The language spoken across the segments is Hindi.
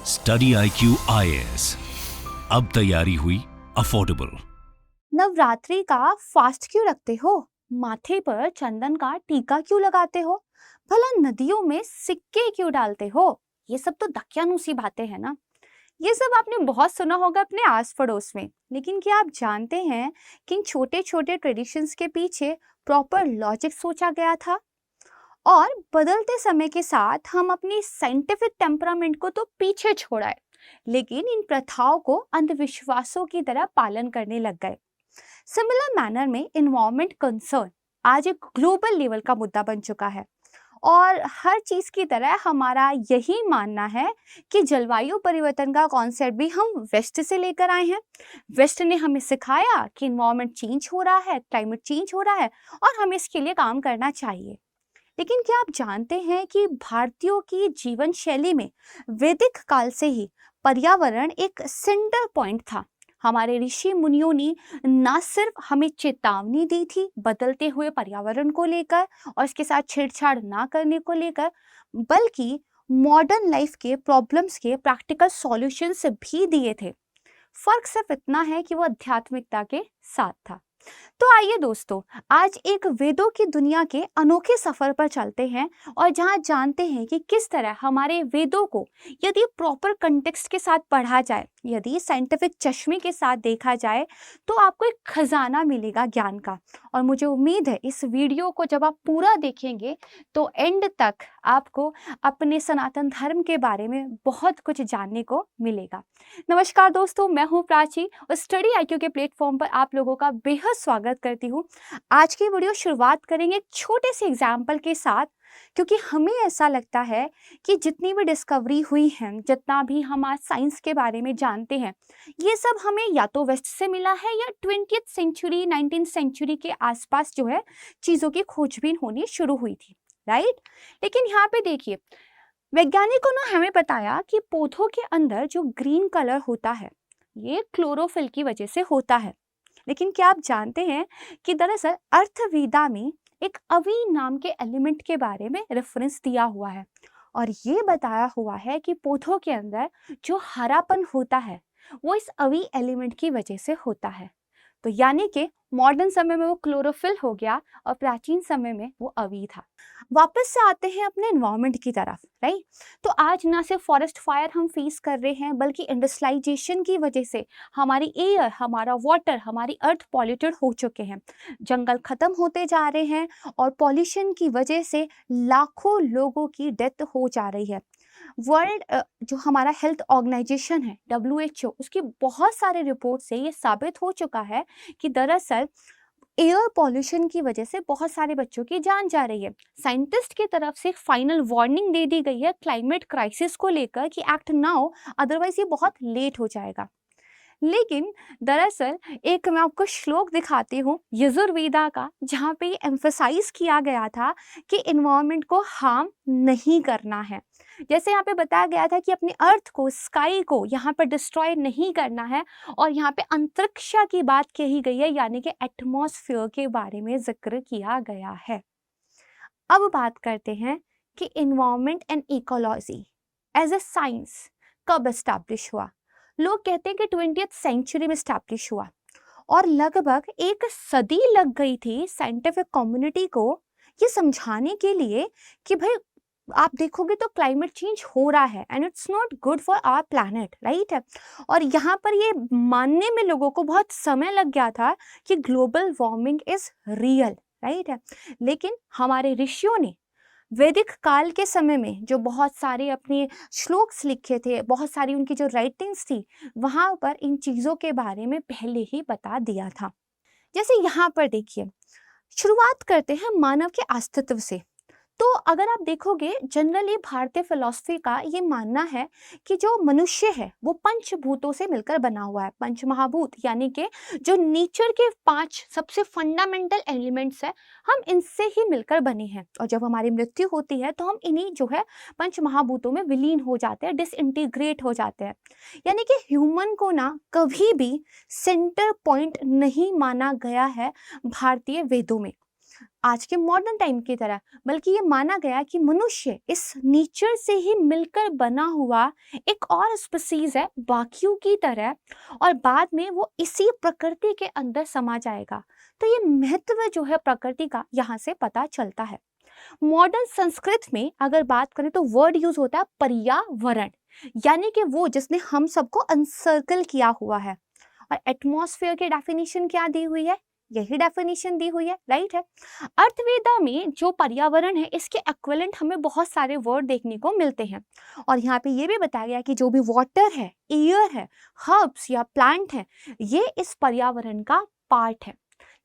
स्टडी IQ IAS, अब तैयारी हुई अफोर्डेबल। नवरात्रि का फास्ट क्यों रखते हो? माथे पर चंदन का टीका क्यों लगाते हो? भला नदियों में सिक्के क्यों डालते हो? ये सब तो दकियानूसी बातें हैं ना। ये सब आपने बहुत सुना होगा अपने आस पड़ोस में, लेकिन क्या आप जानते हैं कि इन छोटे छोटे ट्रेडिशंस के पीछे प्रॉपर लॉजिक सोचा गया था? और बदलते समय के साथ हम अपनी साइंटिफिक टेम्परामेंट को तो पीछे छोड़ाए, लेकिन इन प्रथाओं को अंधविश्वासों की तरह पालन करने लग गए। सिमिलर मैनर में इन्वायरमेंट कंसर्न आज एक ग्लोबल लेवल का मुद्दा बन चुका है। और हर चीज की तरह हमारा यही मानना है कि जलवायु परिवर्तन का कॉन्सेप्ट भी हम वेस्ट से लेकर आए हैं। वेस्ट ने हमें सिखाया कि इन्वायरमेंट चेंज हो रहा है, क्लाइमेट चेंज हो रहा है और हमें इसके लिए काम करना चाहिए। लेकिन क्या आप जानते हैं कि भारतीयों की जीवन शैली में वैदिक काल से ही पर्यावरण एक सेंटर पॉइंट था। हमारे ऋषि मुनियों ने न सिर्फ हमें चेतावनी दी थी बदलते हुए पर्यावरण को लेकर और इसके साथ छेड़छाड़ ना करने को लेकर, बल्कि मॉडर्न लाइफ के प्रॉब्लम्स के प्रैक्टिकल सॉल्यूशंस भी दिए थे। फर्क सिर्फ इतना है कि वो आध्यात्मिकता के साथ था। तो आइए दोस्तों, आज एक वेदों की दुनिया के अनोखे सफर पर चलते हैं और जहां जानते हैं कि किस तरह हमारे वेदों को यदि प्रॉपर कंटेक्स्ट के साथ पढ़ा जाए, यदि साइंटिफिक चश्मे के साथ देखा जाए, तो आपको एक खजाना मिलेगा ज्ञान का। और मुझे उम्मीद है इस वीडियो को जब आप पूरा देखेंगे तो एंड तक आपको अपने सनातन धर्म के बारे में बहुत कुछ जानने को मिलेगा। नमस्कार दोस्तों, मैं हूं प्राची और स्टडी IQ के प्लेटफॉर्म पर आप लोगों का बेहद स्वागत करती हूँ। आज की वीडियो शुरुआत करेंगे एक छोटे से एग्जाम्पल के साथ, क्योंकि हमें ऐसा लगता है कि जितनी भी डिस्कवरी हुई है, जितना भी हम आज साइंस के बारे में जानते हैं, ये सब हमें या तो वेस्ट से मिला है या 20th सेंचुरी 19th सेंचुरी के आसपास जो है चीज़ों की खोजबीन होनी शुरू हुई थी, राइट। लेकिन यहाँ पे देखिए, वैज्ञानिकों ने हमें बताया कि पौधों के अंदर जो ग्रीन कलर होता है ये क्लोरोफिल की वजह से होता है। लेकिन क्या आप जानते हैं कि दरअसल अर्थवेदा में एक अवी नाम के एलिमेंट के बारे में रेफरेंस दिया हुआ है और ये बताया हुआ है कि पौधों के अंदर जो हरापन होता है वो इस अवी एलिमेंट की वजह से होता है। तो यानी कि मॉडर्न समय में वो क्लोरोफिल हो गया और प्राचीन समय में वो अवी था। वापस से आते हैं अपने एनवायरनमेंट की तरफ, राइट। तो आज ना सिर्फ फॉरेस्ट फायर हम फेस कर रहे हैं, बल्कि इंडस्ट्रियलाइजेशन की वजह से हमारी एयर, हमारा वाटर, हमारी अर्थ पॉल्यूटेड हो चुके हैं। जंगल खत्म होते जा रहे हैं और पॉल्यूशन की वजह से लाखों लोगों की डेथ हो जा रही है। वर्ल्ड जो हमारा हेल्थ ऑर्गेनाइजेशन है WHO, उसकी बहुत सारे रिपोर्ट से ये साबित हो चुका है कि दरअसल एयर पॉल्यूशन की वजह से बहुत सारे बच्चों की जान जा रही है। साइंटिस्ट की तरफ से फाइनल वार्निंग दे दी गई है क्लाइमेट क्राइसिस को लेकर कि एक्ट नाउ, अदरवाइज ये बहुत लेट हो जाएगा। लेकिन दरअसल एक मैं आपको श्लोक दिखाती हूँ यजुर्वेदा का, जहाँ पे ये एम्फसाइज किया गया था कि इन्वायरमेंट को हार्म नहीं करना है। जैसे यहाँ पे बताया गया था कि अपने अर्थ को, स्काई को यहाँ पर डिस्ट्रॉय नहीं करना है, और यहाँ पे अंतरिक्ष की बात कही गई है, यानी कि एटमॉस्फेयर के बारे में जिक्र किया गया है। अब बात करते हैं कि environment and ecology as a science कब एस्टैब्लिश हुआ। लोग कहते हैं कि 20th सेंचुरी में एस्टैब्लिश हुआ और लगभग एक सदी लग गई थी साइंटिफिक कम्युनिटी को ये समझाने के लिए कि भाई आप देखोगे तो क्लाइमेट चेंज हो रहा है and it's not good for our planet, right है। और यहाँ पर ये मानने में लोगों को बहुत समय लग गया था कि global warming is real, right है। लेकिन हमारे ऋषियों ने वैदिक काल के समय में जो बहुत सारे अपने श्लोक्स लिखे थे, बहुत सारी उनकी जो राइटिंग्स थी, वहाँ पर इन चीज़ों के बारे में पहले ही बता दिया था। जैसे यहाँ पर देखिए, शुरुआत करते हैं मानव के अस्तित्व से। तो अगर आप देखोगे, जनरली भारतीय फिलॉसफी का ये मानना है कि जो मनुष्य है वो पंचभूतों से मिलकर बना हुआ है। पंच महाभूत यानी कि जो नेचर के 5 सबसे फंडामेंटल एलिमेंट्स है, हम इनसे ही मिलकर बने हैं। और जब हमारी मृत्यु होती है तो हम इन्हीं जो है पंच महाभूतों में विलीन हो जाते हैं, डिसइंटीग्रेट हो जाते हैं। यानी कि ह्यूमन को ना कभी भी सेंटर पॉइंट नहीं माना गया है भारतीय वेदों में। आज के मॉडर्न टाइम की तरह, बल्कि ये माना गया कि मनुष्य इस नेचर से ही मिलकर बना हुआ एक और स्पीसीज है बाकियों की तरह, और बाद में वो इसी प्रकृति के अंदर समा जाएगा। तो ये महत्व जो है प्रकृति का यहाँ से पता चलता है। मॉडर्न संस्कृत में अगर बात करें तो वर्ड यूज होता है पर्यावरण, यानी कि वो जिसने हम सबको अनसर्कल किया हुआ है। और एटमॉस्फेयर की डेफिनेशन क्या दी हुई है, यही डेफिनेशन दी हुई है, राइट है। अर्थवेदा में जो पर्यावरण है इसके इक्विवेलेंट हमें बहुत सारे वर्ड देखने को मिलते हैं, और यहाँ पे ये भी बताया गया कि जो भी वाटर है, एयर है, हर्ब्स या प्लांट है, ये इस पर्यावरण का पार्ट है।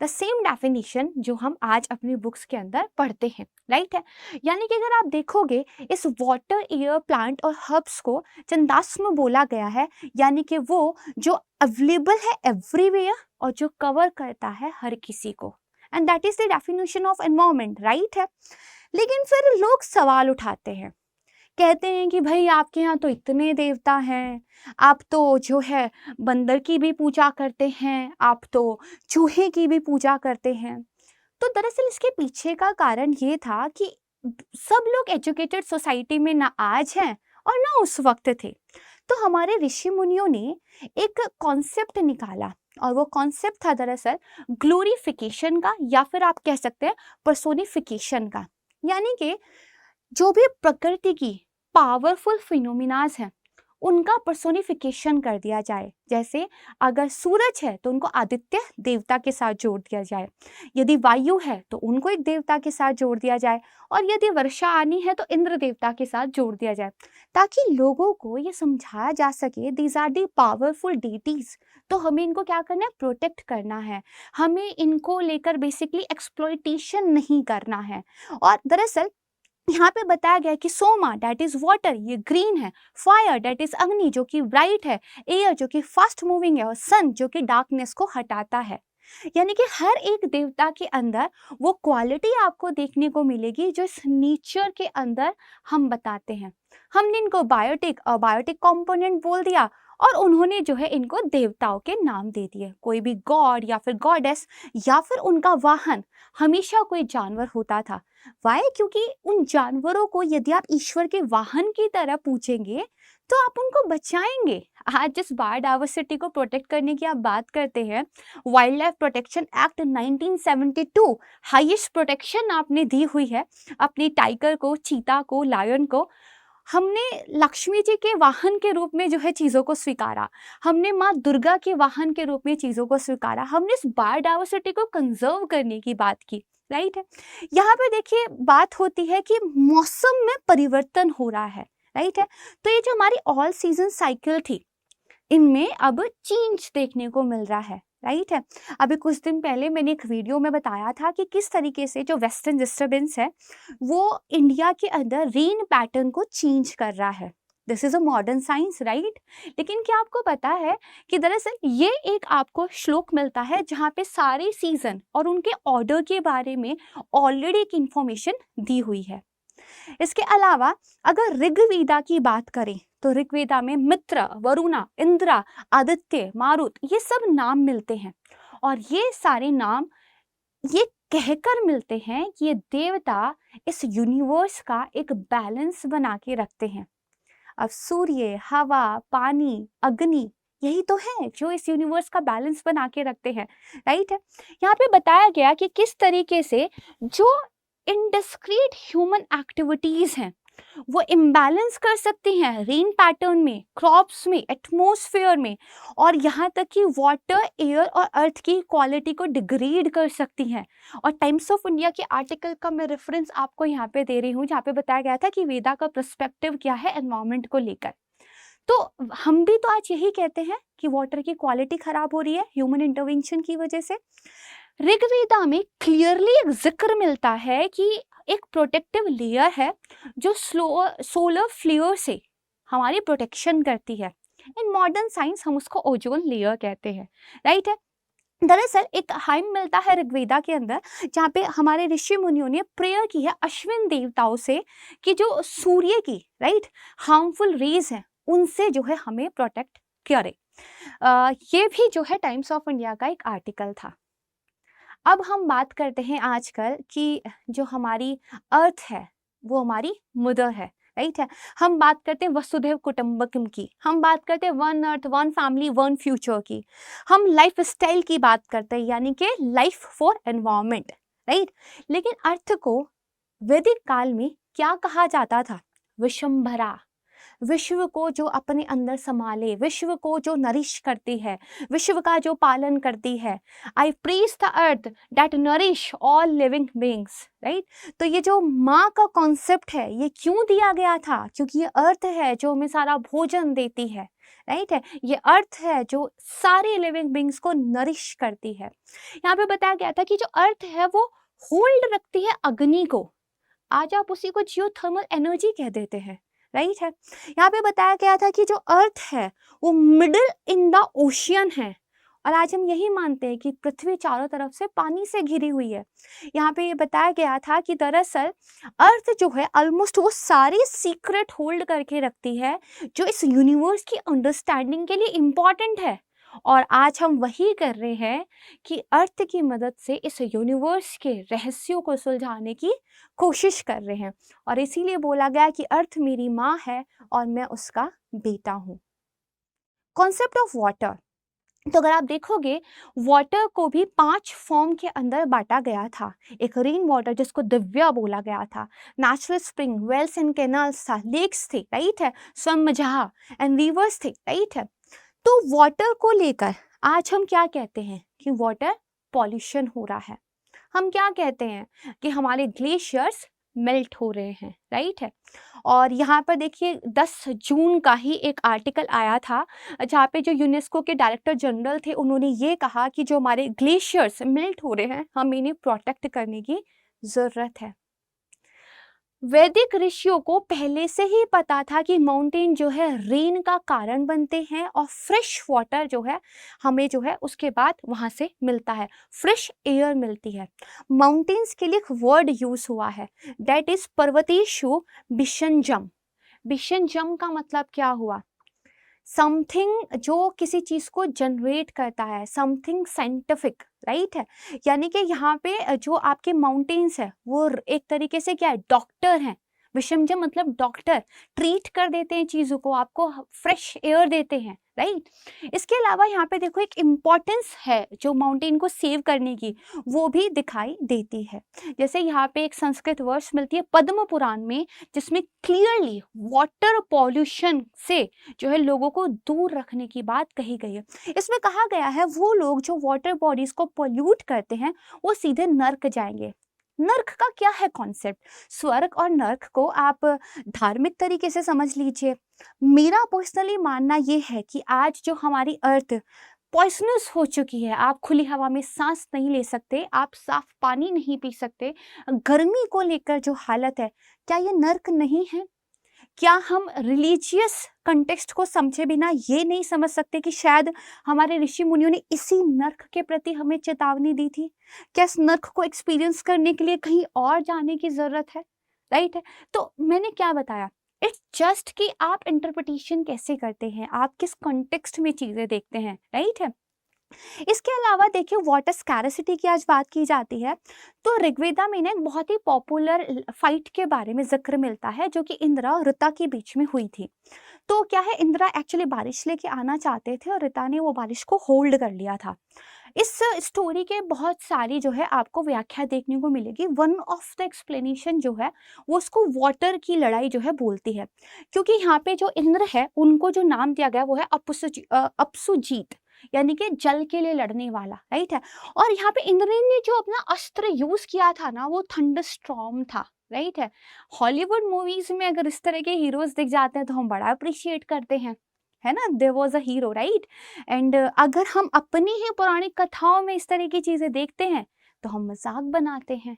द सेम डेफिनेशन जो हम आज अपनी बुक्स के अंदर पढ़ते हैं, राइट है। यानी कि अगर आप देखोगे इस वाटर, एयर, प्लांट और हर्ब्स को चंदास में बोला गया है, यानी कि वो जो अवेलेबल है एवरीवेयर और जो कवर करता है हर किसी को, and that is the definition of environment, right है। लेकिन फिर लोग सवाल उठाते हैं, कहते हैं कि भाई आपके यहाँ तो इतने देवता हैं, आप तो जो है बंदर की भी पूजा करते हैं, आप तो चूहे की भी पूजा करते हैं। तो दरअसल इसके पीछे का कारण ये था कि सब लोग एजुकेटेड सोसाइटी में ना आज हैं और ना उस वक्त थे। तो हमारे ऋषि मुनियों ने एक कॉन्सेप्ट निकाला, और वो कॉन्सेप्ट था दरअसल ग्लोरिफिकेशन का, या फिर आप कह सकते हैं पर्सोनिफिकेशन का। यानी कि जो भी प्रकृति की पावरफुल फिनोमिनाज हैं उनका पर्सोनिफिकेशन कर दिया जाए। जैसे अगर सूरज है तो उनको आदित्य देवता के साथ जोड़ दिया जाए, यदि वायु है तो उनको एक देवता के साथ जोड़ दिया जाए, और यदि वर्षा आनी है तो इंद्र देवता के साथ जोड़ दिया जाए, ताकि लोगों को ये समझाया जा सके these are the powerful deities. तो हमें इनको क्या करना है, प्रोटेक्ट करना है, हमें इनको लेकर बेसिकली एक्सप्लॉयटेशन नहीं करना है। और दरअसल यहाँ पे बताया गया है कि सोमा डेट इज वाटर, ये ग्रीन है, फायर डेट इज अग्नि जो कि ब्राइट है, एयर जो कि फास्ट मूविंग है, और सन जो कि डार्कनेस को हटाता है। यानी कि हर एक देवता के अंदर वो क्वालिटी आपको देखने को मिलेगी जो इस नेचर के अंदर हम बताते हैं। हमने इनको बायोटिक और बायोटिक कंपोनेंट बोल दिया, और उन्होंने जो है इनको देवताओं के नाम दे दिए। कोई भी गॉड या फिर गॉडेस या फिर उनका वाहन हमेशा कोई जानवर होता था। वाई? क्योंकि उन जानवरों को यदि आप ईश्वर के वाहन की तरह पूछेंगे तो आप उनको बचाएंगे। आज जिस बायोडाइवर्सिटी को प्रोटेक्ट करने की आप बात करते हैं, wild life protection act 1972 highest protection आपने दी हुई है अपनी टाइगर को, चीता को, लायन को। हमने लक्ष्मी जी के वाहन के रूप में जो है चीज़ों को स्वीकारा, हमने माँ दुर्गा के वाहन के रूप में चीज़ों को स्वीकारा, हमने इस बायोडाइवर्सिटी को कंजर्व करने की बात की, राइट है। यहाँ पे देखिए बात होती है कि मौसम में परिवर्तन हो रहा है, राइट है। तो ये जो हमारी ऑल सीजन साइकिल थी, इनमें अब चेंज देखने को मिल रहा है, राइट है। अभी कुछ दिन पहले मैंने एक वीडियो में बताया था कि किस तरीके से जो वेस्टर्न डिस्टर्बेंस है वो इंडिया के अंदर रेन पैटर्न को चेंज कर रहा है। This is a modern science, right. लेकिन क्या आपको पता है कि दरअसल ये एक आपको श्लोक मिलता है जहाँ पे सारे सीजन और उनके ऑर्डर के बारे में ऑलरेडी एक इंफॉर्मेशन दी हुई है। इसके अलावा अगर ऋग्वेदा की बात करें तो ऋग्वेदा में मित्र, वरुणा, इंद्रा, आदित्य, मारुत, ये सब नाम मिलते हैं, और ये सारे नाम ये कहकर मिलते हैं कि ये देवता इस यूनिवर्स का एक बैलेंस बना के रखते हैं। अब सूर्य, हवा, पानी, अग्नि, यही तो है जो इस यूनिवर्स का बैलेंस बना के रखते हैं, राइट है। यहाँ पे बताया गया कि किस तरीके से जो इनडिस्क्रीट ह्यूमन एक्टिविटीज हैं वो इम्बैलेंस कर सकती हैं रेन पैटर्न में, क्रॉप्स में, एटमॉस्फेयर में, और यहाँ तक कि वाटर, एयर और अर्थ की क्वालिटी को डिग्रेड कर सकती हैं। और टाइम्स ऑफ इंडिया के आर्टिकल का मैं रेफरेंस आपको यहाँ पे दे रही हूँ जहाँ पे बताया गया था कि वेदा का पर्सपेक्टिव क्या है एनवायरनमेंट को लेकर। तो हम भी तो आज यही कहते हैं कि वाटर की क्वालिटी खराब हो रही है ह्यूमन इंटरवेंशन की वजह से। ऋग्वेदा में क्लियरली एक जिक्र मिलता है कि एक प्रोटेक्टिव लेयर है जो सोलर फ्लेयर से हमारी प्रोटेक्शन करती है। इन मॉडर्न साइंस हम उसको ओजोन लेयर कहते हैं, राइट है। दरअसल एक हाइम मिलता है ऋग्वेदा के अंदर जहाँ पे हमारे ऋषि मुनियों ने प्रेयर की है अश्विन देवताओं से कि जो सूर्य की हार्मफुल रेज है उनसे जो है हमें प्रोटेक्ट करे। ये भी जो है टाइम्स ऑफ इंडिया का एक आर्टिकल था। अब हम बात करते हैं आजकल कि जो हमारी अर्थ है वो हमारी मदर है, राइट है। हम बात करते हैं वसुधैव कुटुंबकम की, हम बात करते हैं one earth one family one future की, हम लाइफ स्टाइल की बात करते हैं यानी कि लाइफ फॉर एनवायरमेंट, राइट। लेकिन अर्थ को वैदिक काल में क्या कहा जाता था? विशंभरा। विश्व को जो अपने अंदर संभाले, विश्व को जो नरिश करती है, विश्व का जो पालन करती है। आई praise the earth that nourish all living beings, right. तो ये जो माँ का कॉन्सेप्ट है ये क्यों दिया गया था? क्योंकि ये अर्थ है जो हमें सारा भोजन देती है, राइट है। ये अर्थ है जो सारी लिविंग बीइंग्स को नरिश करती है। यहाँ पे बताया गया था कि जो अर्थ है वो होल्ड रखती है अग्नि को। आज आप उसी को जियोथर्मल एनर्जी कह देते हैं, राइट है। यहाँ पे बताया गया था कि जो अर्थ है वो मिडिल इन द ओशियन है, और आज हम यही मानते हैं कि पृथ्वी चारों तरफ से पानी से घिरी हुई है। यहाँ पे ये बताया गया था कि दरअसल अर्थ जो है ऑलमोस्ट वो सारी सीक्रेट होल्ड करके रखती है जो इस यूनिवर्स की अंडरस्टैंडिंग के लिए इम्पॉर्टेंट है। और आज हम वही कर रहे हैं कि अर्थ की मदद से इस यूनिवर्स के रहस्यों को सुलझाने की कोशिश कर रहे हैं। और इसीलिए बोला गया कि अर्थ मेरी माँ है और मैं उसका बेटा हूँ। कॉन्सेप्ट ऑफ वाटर, तो अगर आप देखोगे वाटर को भी 5 फॉर्म के अंदर बांटा गया था। एक रेन वाटर जिसको दिव्या बोला गया था, natural spring, wells and canals था, लेक्स थे, राइट है, स्वमजहा एंड रिवर्स थे, राइट है। तो वाटर को लेकर आज हम क्या कहते हैं कि वाटर पॉल्यूशन हो रहा है। हम क्या कहते हैं कि हमारे ग्लेशियर्स मेल्ट हो रहे हैं, राइट है। और यहाँ पर देखिए 10 जून का ही एक आर्टिकल आया था जहाँ पे जो यूनेस्को के डायरेक्टर जनरल थे उन्होंने ये कहा कि जो हमारे ग्लेशियर्स मेल्ट हो रहे हैं हमें इन्हें प्रोटेक्ट करने की ज़रूरत है। वैदिक ऋषियों को पहले से ही पता था कि माउंटेन जो है रेन का कारण बनते हैं और फ्रेश वाटर जो है हमें जो है उसके बाद वहाँ से मिलता है, फ्रेश एयर मिलती है। माउंटेन्स के लिए एक वर्ड यूज हुआ है, दैट इज पर्वतेषु विषंजम। विषंजम का मतलब क्या हुआ? समथिंग जो किसी चीज को जनरेट करता है, समथिंग साइंटिफिक, राइट है। यानी कि यहाँ पे जो आपके माउंटेन्स है वो एक तरीके से क्या है, डॉक्टर हैं। विषमजम मतलब डॉक्टर, ट्रीट कर देते हैं चीज़ों को, आपको फ्रेश एयर देते हैं, राइट। इसके अलावा यहाँ पे देखो एक इम्पॉर्टेंस है जो माउंटेन को सेव करने की, वो भी दिखाई देती है। जैसे यहाँ पे एक संस्कृत वर्ष मिलती है पद्म पुराण में जिसमें क्लियरली वाटर पॉल्यूशन से जो है लोगों को दूर रखने की बात कही गई है। इसमें कहा गया है वो लोग जो वाटर बॉडीज को पोल्यूट करते हैं वो सीधे नर्क जाएंगे। नर्क का क्या है कॉन्सेप्ट? स्वर्ग और नर्क को आप धार्मिक तरीके से समझ लीजिए। मेरा पर्सनली मानना ये है कि आज जो हमारी अर्थ पॉइजनस हो चुकी है, आप खुली हवा में सांस नहीं ले सकते, आप साफ पानी नहीं पी सकते, गर्मी को लेकर जो हालत है, क्या ये नर्क नहीं है? क्या हम रिलीजियस कंटेक्स्ट को समझे बिना ये नहीं समझ सकते कि शायद हमारे ऋषि मुनियों ने इसी नर्क के प्रति हमें चेतावनी दी थी? क्या इस नर्क को एक्सपीरियंस करने के लिए कहीं और जाने की जरूरत है, राइट है। तो मैंने क्या बताया, इट्स जस्ट कि आप इंटरप्रिटेशन कैसे करते हैं, आप किस कॉन्टेक्स्ट में चीजें देखते हैं, राइट है। इसके अलावा देखिए वाटर स्कैरसिटी की आज बात की जाती है तो ऋग्वेदा में ना एक बहुत ही पॉपुलर फाइट के बारे में जिक्र मिलता है जो कि इंद्र और ऋता के बीच में हुई थी। तो क्या है, इंद्र एक्चुअली बारिश लेके आना चाहते थे और ऋता ने वो बारिश को होल्ड कर लिया था। इस स्टोरी के बहुत सारी जो है आपको व्याख्या देखने को मिलेगी। वन ऑफ द एक्सप्लेनेशन जो है वो उसको वाटर की लड़ाई जो है बोलती है, क्योंकि यहाँ पे जो इंद्र है उनको जो नाम दिया गया वो है अपसुजीत, यानी कि जल के लिए लड़ने वाला, राइट है। और यहाँ पे इंद्र ने जो अपना अस्त्र यूज किया था ना वो थंडरस्टॉर्म था, राइट है। हॉलीवुड मूवीज में अगर इस तरह के हीरोज दिख जाते हैं तो हम बड़ा अप्रिशिएट करते हैं, है ना, there was a hero, right. And अगर हम अपनी ही पौराणिक कथाओं में इस तरह की चीजें देखते हैं तो हम मजाक बनाते हैं।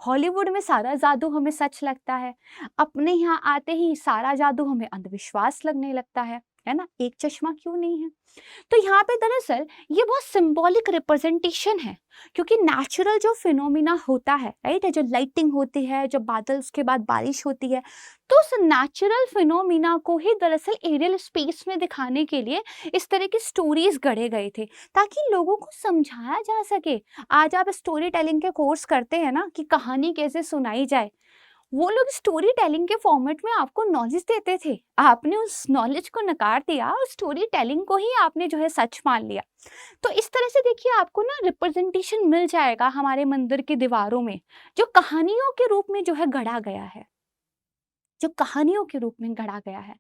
हॉलीवुड में सारा जादू हमें सच लगता है, अपने यहाँ आते ही सारा जादू हमें अंधविश्वास लगने लगता है, है ना, एक चश्मा क्यों नहीं है? तो यहाँ पे दरअसल ये बहुत सिंबॉलिक रिप्रेजेंटेशन है, क्योंकि नेचुरल जो फिनोमिना होता है, राइट है, जो लाइटिंग होती है, जब बादल उसके बाद बारिश होती है, तो उस नेचुरल फिनोमिना को ही दरअसल एरियल स्पेस में दिखाने के लिए इस तरह की स्टोरीज गढ़े गए थे, ताकि लोगों को समझाया जा सके। आज आप स्टोरी टेलिंग के कोर्स करते हैं ना, कि कहानी कैसे सुनाई जाए, वो लोग स्टोरी टेलिंग के फॉर्मेट में आपको नॉलेज देते थे, आपने उस नॉलेज को नकार दिया और स्टोरी टेलिंग को ही आपने जो है सच मान लिया। तो इस तरह से देखिए, आपको ना रिप्रेजेंटेशन मिल जाएगा हमारे मंदिर की दीवारों में, जो कहानियों के रूप में जो है गढ़ा गया है, जो कहानियों के रूप में गढ़ा गया है।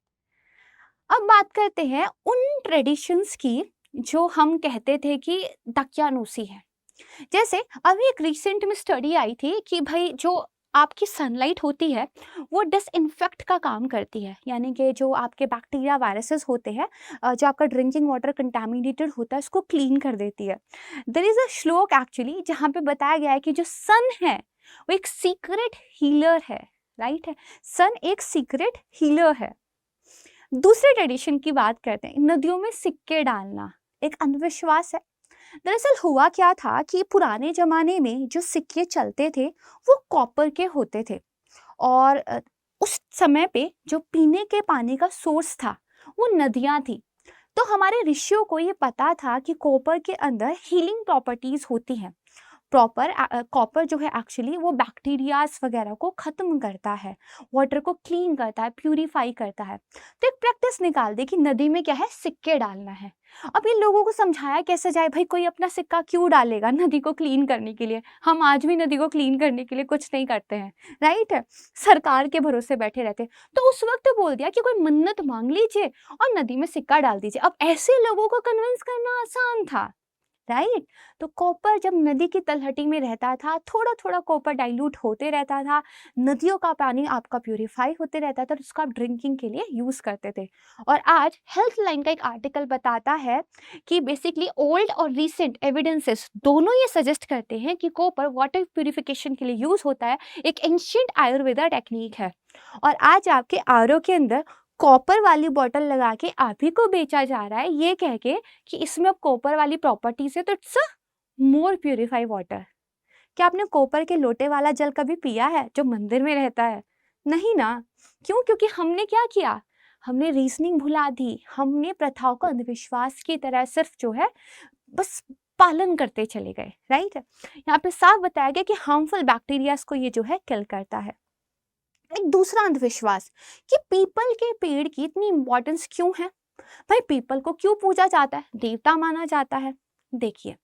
अब बात करते हैं उन ट्रेडिशंस की जो हम कहते थे कि दकियानूसी है। जैसे अभी एक रिसेंट में स्टडी आई थी कि भाई जो आपकी सनलाइट होती है वो डिसइंफेक्ट का काम करती है, यानी कि जो आपके बैक्टीरिया वायरसेस होते हैं, जो आपका ड्रिंकिंग वाटर कंटामिनेटेड होता है, उसको क्लीन कर देती है। देयर इज अ श्लोक एक्चुअली जहाँ पे बताया गया है कि जो सन है वो एक सीक्रेट हीलर है, राइट है, सन एक सीक्रेट हीलर है। दूसरे ट्रेडिशन की बात करते हैं, नदियों में सिक्के डालना एक अंधविश्वास है। दरअसल हुआ क्या था कि पुराने जमाने में जो सिक्के चलते थे वो कॉपर के होते थे, और उस समय पे जो पीने के पानी का सोर्स था वो नदियां थी। तो हमारे ऋषियों को ये पता था कि कॉपर के अंदर हीलिंग प्रॉपर्टीज होती हैं। कॉपर जो है एक्चुअली वो बैक्टीरियाज वगैरह को खत्म करता है, वाटर को क्लीन करता है, प्यूरिफाई करता है। तो एक प्रैक्टिस निकाल दी कि नदी में क्या है, सिक्के डालना है। अब इन लोगों को समझाया कैसे जाए, भाई कोई अपना सिक्का क्यों डालेगा नदी को क्लीन करने के लिए? हम आज भी नदी को क्लीन करने के लिए कुछ नहीं करते हैं, राइट है, सरकार के भरोसे बैठे रहते हैं। तो उस वक्त बोल दिया कि कोई मन्नत मांग लीजिए और नदी में सिक्का डाल दीजिए। अब ऐसे लोगों को कन्विंस करना आसान था, राइट। तो कॉपर जब नदी की तलहटी में रहता था, थोड़ा थोड़ा कॉपर डाइल्यूट होते रहता था, नदियों का पानी आपका प्यूरिफाई होते रहता था, तो उसको आप ड्रिंकिंग के लिए यूज करते थे। और आज हेल्थ लाइन का एक आर्टिकल बताता है कि बेसिकली ओल्ड और रीसेंट एविडेंसेस दोनों ये सजेस्ट करते हैं कि कॉपर वाटर प्यूरिफिकेशन के लिए यूज होता है, एक एंशिएंट आयुर्वेदा टेक्निक है। और आज आपके आरओ के अंदर कॉपर वाली बॉटल लगा के आप ही को बेचा जा रहा है, ये कह के कि इसमें अब कॉपर वाली प्रॉपर्टीज है, तो it's a more purify water. क्या आपने कॉपर के लोटे वाला जल कभी पिया है जो मंदिर में रहता है? नहीं ना। क्यों? क्योंकि हमने क्या किया, हमने रीजनिंग भुला दी, हमने प्रथाओं को अंधविश्वास की तरह सिर्फ जो है बस पालन करते चले गए, राइट। यहाँ पे साफ बताया गया कि हार्मफुल बैक्टीरियाज को ये जो है किल करता है। एक दूसरा अंधविश्वास कि पीपल के पेड़ की इतनी इंपॉर्टेंस क्यों है? भाई पीपल को क्यों पूजा जाता है, देवता माना जाता है? देखिए,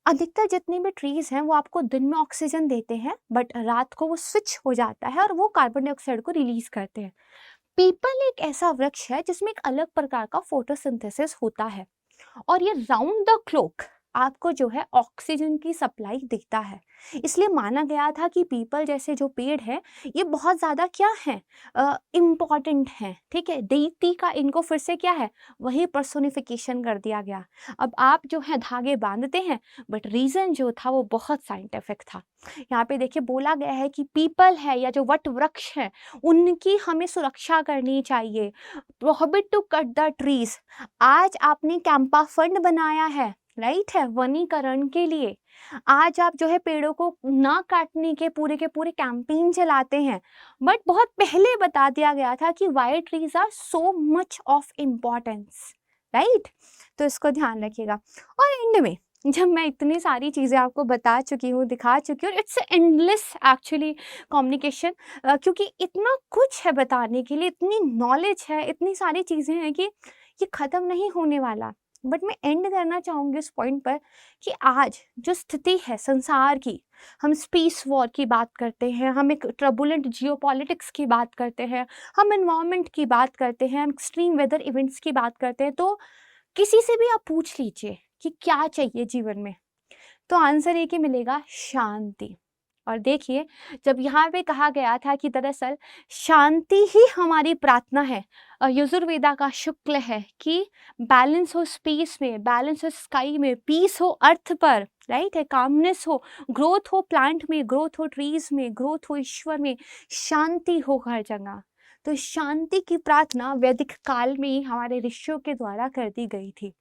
अधिकतर जितने भी ट्रीज हैं वो आपको दिन में ऑक्सीजन देते हैं, बट रात को वो स्विच हो जाता है और वो कार्बन डाइऑक्साइड को रिलीज करते हैं। पीपल एक ऐसा वृक्ष है जिसमें एक अलग प्रकार का फोटोसिंथेसिस होता है, और ये राउंड द क्लॉक आपको जो है ऑक्सीजन की सप्लाई देता है। इसलिए माना गया था कि पीपल जैसे जो पेड़ है ये बहुत ज़्यादा क्या है, इम्पॉर्टेंट है, ठीक है। देवती का इनको फिर से क्या है, वही पर्सोनिफिकेशन कर दिया गया। अब आप जो है धागे बांधते हैं, बट रीज़न जो था वो बहुत साइंटिफिक था। यहाँ पे देखिए बोला गया है कि पीपल है या जो वट वृक्ष है उनकी हमें सुरक्षा करनी चाहिए। Prohibit to cut the trees. आज आपने कैंपा फंड बनाया है, राइट है, वनीकरण के लिए। आज आप जो है पेड़ों को ना काटने के पूरे कैंपेन चलाते हैं, बट बहुत पहले बता दिया गया था कि why trees are so much of importance, right. तो इसको ध्यान रखिएगा। और एंड में जब मैं इतनी सारी चीज़ें आपको बता चुकी हूँ, दिखा चुकी हूँ, इट्स एंडलेस एक्चुअली कम्युनिकेशन, क्योंकि इतना कुछ है बताने के लिए, इतनी नॉलेज है, इतनी सारी चीज़ें हैं कि ये ख़त्म नहीं होने वाला। बट मैं एंड करना चाहूँगी इस पॉइंट पर कि आज जो स्थिति है संसार की, हम स्पेस वॉर की बात करते हैं, हम एक ट्रबुलेंट जियोपॉलिटिक्स की बात करते हैं, हम एनवायरनमेंट की बात करते हैं, हम एक्सट्रीम वेदर इवेंट्स की बात करते हैं, तो किसी से भी आप पूछ लीजिए कि क्या चाहिए जीवन में, तो आंसर एक ही मिलेगा, शांति। और देखिए, जब यहाँ पे कहा गया था कि दरअसल शांति ही हमारी प्रार्थना है, यजुर्वेदा का शुक्ल है कि बैलेंस हो स्पेस में, बैलेंस हो स्काई में, पीस हो अर्थ पर, राइट है, कामनेस हो, ग्रोथ हो प्लांट में, ग्रोथ हो ट्रीज में, ग्रोथ हो ईश्वर में, शांति हो हर जगह। तो तो शांति की प्रार्थना वैदिक काल में ही हमारे ऋषियों के द्वारा कर दी गई थी।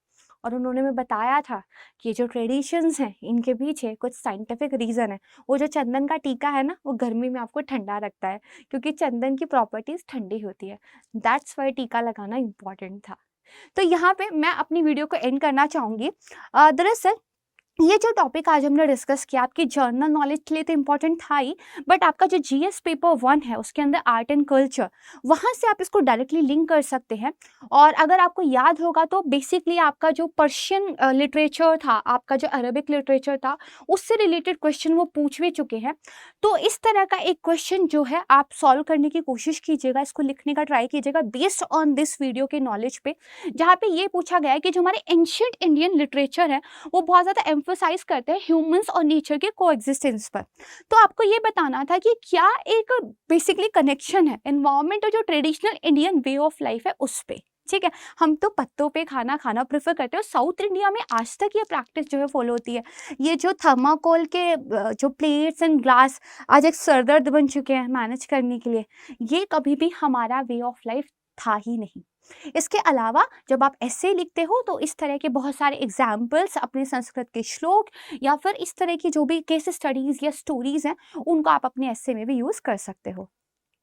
और उन्होंने हमें बताया था कि जो ट्रेडिशंस हैं इनके पीछे कुछ साइंटिफिक रीज़न है। वो जो चंदन का टीका है ना, वो गर्मी में आपको ठंडा रखता है, क्योंकि चंदन की प्रॉपर्टीज ठंडी होती है। दैट्स वाई टीका लगाना इम्पॉर्टेंट था। तो यहाँ पे मैं अपनी वीडियो को एंड करना चाहूँगी। दरअसल ये जो टॉपिक आज हमने डिस्कस किया आपकी जर्नल नॉलेज के लिए तो इम्पोर्टेंट था ही, बट आपका जो जीएस पेपर 1 है उसके अंदर आर्ट एंड कल्चर, वहाँ से आप इसको डायरेक्टली लिंक कर सकते हैं। और अगर आपको याद होगा तो बेसिकली आपका जो पर्शियन लिटरेचर था, आपका जो अरबिक लिटरेचर था, उससे रिलेटेड क्वेश्चन वो पूछ भी चुके हैं। तो इस तरह का एक क्वेश्चन जो है आप सॉल्व करने की कोशिश कीजिएगा, इसको लिखने का ट्राई कीजिएगा बेस्ड ऑन दिस वीडियो के नॉलेज पे, जहाँ पे ये पूछा गया है कि जो हमारे एंशियंट इंडियन लिटरेचर है वो बहुत ज़्यादा एम्फोसाइज करते हैं ह्यूमंस और नेचर के कोएग्जिस्टेंस पर। तो आपको ये बताना था कि क्या एक बेसिकली कनेक्शन है एनवायरनमेंट और जो traditional Indian way of life है उस पे। ठीक है, हम तो पत्तों पे खाना खाना प्रेफर करते हैं, साउथ इंडिया में आज तक ये प्रैक्टिस जो है फॉलो होती है। ये जो थर्माकोल के जो प्लेट्स एंड ग्लास आज एक सरदर्द बन चुके हैं मैनेज करने के लिए, ये कभी भी हमारा वे ऑफ लाइफ था ही नहीं। इसके अलावा जब आप ऐसे लिखते हो तो इस तरह के बहुत सारे एग्जाम्पल्स, अपने संस्कृत के श्लोक या फिर इस तरह की जो भी केस स्टडीज या स्टोरीज हैं, उनको आप अपने ऐसे में भी यूज कर सकते हो।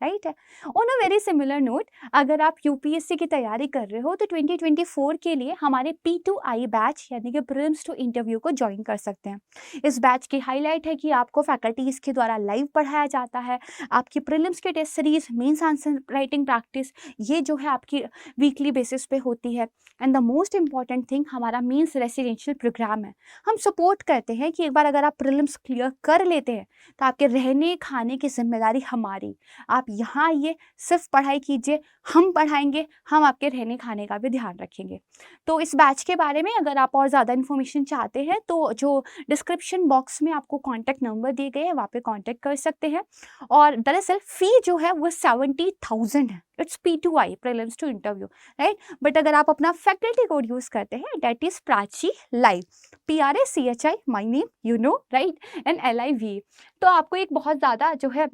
राइट है। On a very similar note, अगर आप यूपीएससी की तैयारी कर रहे हो तो 2024 के लिए हमारे P2I बैच यानी कि प्रीलिम्स टू इंटरव्यू को ज्वाइन कर सकते हैं। इस बैच की हाईलाइट है कि आपको फैकल्टीज के द्वारा लाइव पढ़ाया जाता है, आपकी प्रीलिम्स के test series, mains answer writing practice, ये जो है आपकी वीकली बेसिस पे होती है। And the most important thing, हमारा मेंस रेसिडेंशियल प्रोग्राम है। हम सपोर्ट करते हैं कि एक बार अगर आप प्रीलिम्स क्लियर कर लेते हैं तो आपके रहने खाने की जिम्मेदारी हमारी। आप यहाँ ये सिर्फ पढ़ाई कीजिए, हम पढ़ाएंगे, हम आपके रहने खाने का भी ध्यान रखेंगे। तो इस बैच के बारे में अगर आप और ज़्यादा इन्फॉर्मेशन चाहते हैं तो जो डिस्क्रिप्शन बॉक्स में आपको कॉन्टैक्ट नंबर दिए गए हैं वहाँ पे कॉन्टैक्ट कर सकते हैं। और दरअसल फ़ी जो है वो 70,000 है। It's P2I prelims to interview, right. But अगर आप अपना फैकल्टी कोड यूज़ करते हैं, that is Prachi live, PRACHI, my name you know right, and LIV, तो आपको एक बहुत ज़्यादा जो है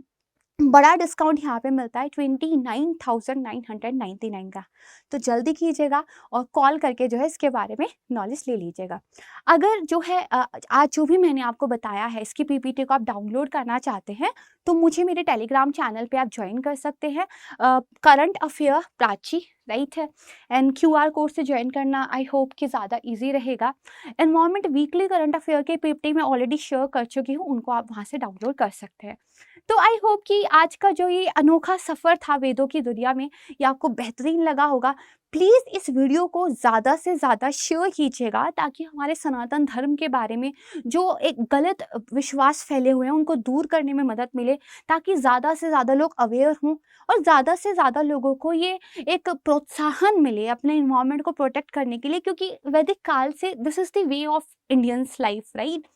बड़ा डिस्काउंट यहाँ पे मिलता है 29,999 का। तो जल्दी कीजिएगा और कॉल करके जो है इसके बारे में नॉलेज ले लीजिएगा। अगर जो है आज जो भी मैंने आपको बताया है इसकी PPT को आप डाउनलोड करना चाहते हैं तो मुझे मेरे टेलीग्राम चैनल पे आप ज्वाइन कर सकते हैं, करंट अफेयर प्राची, राइट है। एंड QR कोड से ज्वाइन करना आई होप कि ज़्यादा इजी रहेगा। एनवायरनमेंट वीकली करंट अफेयर के PPT मैं ऑलरेडी शेयर कर चुकी हूँ, उनको आप वहाँ से डाउनलोड कर सकते हैं। तो आई होप कि आज का जो ये अनोखा सफ़र था वेदों की दुनिया में, ये आपको बेहतरीन लगा होगा। प्लीज़ इस वीडियो को ज़्यादा से ज़्यादा शेयर कीजिएगा ताकि हमारे सनातन धर्म के बारे में जो एक गलत विश्वास फैले हुए हैं उनको दूर करने में मदद मिले, ताकि ज़्यादा से ज़्यादा लोग अवेयर हों और ज़्यादा से ज़्यादा लोगों को ये एक प्रोत्साहन मिले अपने इन्वायरमेंट को प्रोटेक्ट करने के लिए, क्योंकि वैदिक काल से this is the way of Indians life, right.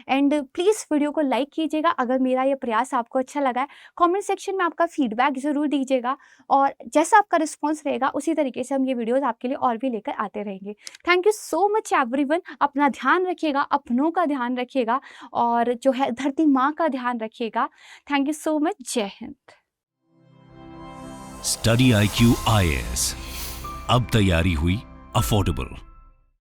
And please video को लाइक कीजिएगा अगर मेरा ये प्रयास आपको अच्छा लगा है। कमेंट सेक्शन में आपका फीडबैक ज़रूर दीजिएगा और जैसा आपका रिस्पांस रहेगा उसी तरीके से हम ये वीडियोस आपके लिए और भी लेकर आते रहेंगे। Thank you so much everyone. अपना ध्यान रखिएगा, अपनों का ध्यान रखिएगा और जो है धरती माँ का ध्यान रखिएगा। Thank you so much. जय हिंद। स्टडी IQ IAS, अब तैयारी हुई अफोर्डेबल।